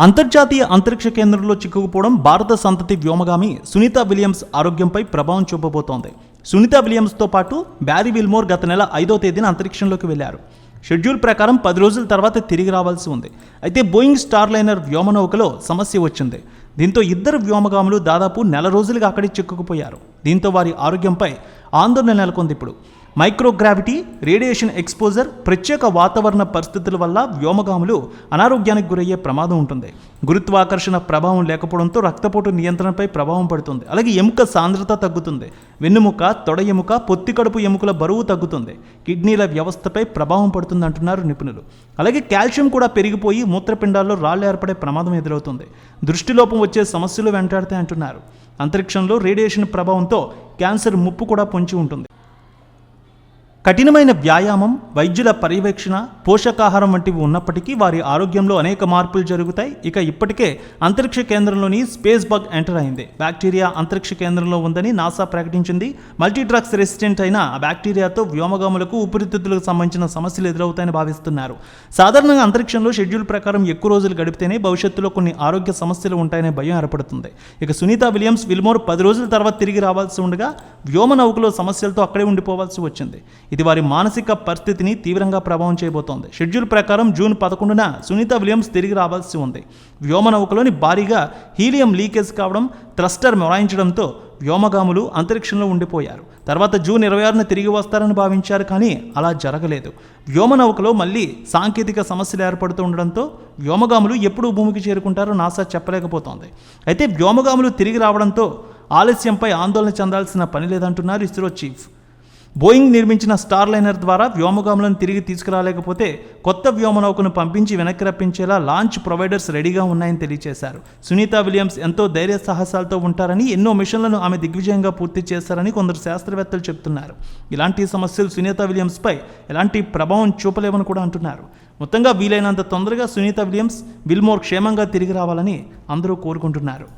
అంతర్జాతీయ అంతరిక్ష కేంద్రంలో చిక్కుకుపోవడం భారత సంతతి వ్యోమగామి సునీతా విలియమ్స్ ఆరోగ్యంపై ప్రభావం చూపబోతోంది. సునీతా విలియమ్స్తో పాటు బ్యారీ విల్మోర్ గత నెల 5వ తేదీన అంతరిక్షంలోకి వెళ్లారు. షెడ్యూల్ ప్రకారం 10 రోజుల తర్వాత తిరిగి రావాల్సి ఉంది. అయితే బోయింగ్ స్టార్లైనర్ వ్యోమనౌకలో సమస్య వచ్చింది. దీంతో ఇద్దరు వ్యోమగాములు దాదాపు నెల రోజులుగా అక్కడే చిక్కుకుపోయారు. దీంతో వారి ఆరోగ్యంపై ఆందోళన నెలకొంది. ఇప్పుడు మైక్రోగ్రావిటీ, రేడియేషన్ ఎక్స్పోజర్, ప్రత్యేక వాతావరణ పరిస్థితుల వల్ల వ్యోమగాములు అనారోగ్యానికి గురయ్యే ప్రమాదం ఉంటుంది. గురుత్వాకర్షణ ప్రభావం లేకపోవడంతో రక్తపోటు నియంత్రణపై ప్రభావం పడుతుంది. అలాగే ఎముక సాంద్రత తగ్గుతుంది. వెన్నుముక, తొడ ఎముక, పొత్తి కడుపు ఎముకల బరువు తగ్గుతుంది. కిడ్నీల వ్యవస్థపై ప్రభావం పడుతుంది అంటున్నారు నిపుణులు. అలాగే కాల్షియం కూడా పెరిగిపోయి మూత్రపిండాల్లో రాళ్లు ఏర్పడే ప్రమాదం ఎదురవుతుంది. దృష్టిలోపం వచ్చే సమస్యలు వెంటాడతాయి అంటున్నారు. అంతరిక్షంలో రేడియేషన్ ప్రభావంతో క్యాన్సర్ ముప్పు కూడా పొంచి ఉంటుంది. కఠినమైన వ్యాయామం, వైద్యుల పర్యవేక్షణ, పోషకాహారం వంటివి ఉన్నప్పటికీ వారి ఆరోగ్యంలో అనేక మార్పులు జరుగుతాయి. ఇప్పటికే అంతరిక్ష కేంద్రంలోని స్పేస్ బగ్ ఎంటర్ అయింది. బ్యాక్టీరియా అంతరిక్ష కేంద్రంలో ఉందని నాసా ప్రకటించింది. మల్టీడ్రగ్స్ రెసిస్టెంట్ అయిన ఆ బ్యాక్టీరియాతో వ్యోమగాములకు ఊపిరితిత్తులకు సంబంధించిన సమస్యలు ఎదురవుతాయని భావిస్తున్నారు. సాధారణంగా అంతరిక్షంలో షెడ్యూల్ ప్రకారం ఎక్కువ రోజులు గడిపితేనే భవిష్యత్తులో కొన్ని ఆరోగ్య సమస్యలు ఉంటాయనే భయం ఏర్పడుతుంది. సునీతా విలియమ్స్ విల్మోర్ 10 రోజుల తర్వాత తిరిగి రావాల్సి ఉండగా వ్యోమనౌకలో సమస్యలతో అక్కడే ఉండిపోవాల్సి వచ్చింది. ఇది వారి మానసిక పరిస్థితిని తీవ్రంగా ప్రభావం చేయబోతోంది. షెడ్యూల్ ప్రకారం జూన్ 11న సునీతా విలియమ్స్ తిరిగి రావాల్సి ఉంది. వ్యోమనౌకలోని భారీగా హీలియం లీకేజ్ కావడం, థ్రస్టర్ మొరాయించడంతో వ్యోమగాములు అంతరిక్షంలో ఉండిపోయారు. తర్వాత జూన్ 26న తిరిగి వస్తారని భావించారు, కానీ అలా జరగలేదు. వ్యోమనౌకలో మళ్ళీ సాంకేతిక సమస్యలు ఏర్పడుతూ ఉండడంతో వ్యోమగాములు ఎప్పుడు భూమికి చేరుకుంటారో నాసా చెప్పలేకపోతోంది. అయితే వ్యోమగాములు తిరిగి రావడంతో ఆలస్యంపై ఆందోళన చెందాల్సిన పని లేదంటున్నారు ఇస్రో చీఫ్. బోయింగ్ నిర్మించిన స్టార్లైనర్ ద్వారా వ్యోమగాములను తిరిగి తీసుకురాలేకపోతే కొత్త వ్యోమనౌకను పంపించి వెనక్కి రప్పించేలా లాంచ్ ప్రొవైడర్స్ రెడీగా ఉన్నాయని తెలియజేశారు. సునీతా విలియమ్స్ ఎంతో ధైర్య సాహసాలతో ఉంటారని, ఎన్నో మిషన్లను ఆమె దిగ్విజయంగా పూర్తి చేస్తారని కొందరు శాస్త్రవేత్తలు చెబుతున్నారు. ఇలాంటి సమస్యలు సునీతా విలియమ్స్పై ఎలాంటి ప్రభావం చూపలేవని కూడా అంటున్నారు. మొత్తంగా వీలైనంత తొందరగా సునీతా విలియమ్స్ విల్మోర్ క్షేమంగా తిరిగి రావాలని అందరూ కోరుకుంటున్నారు.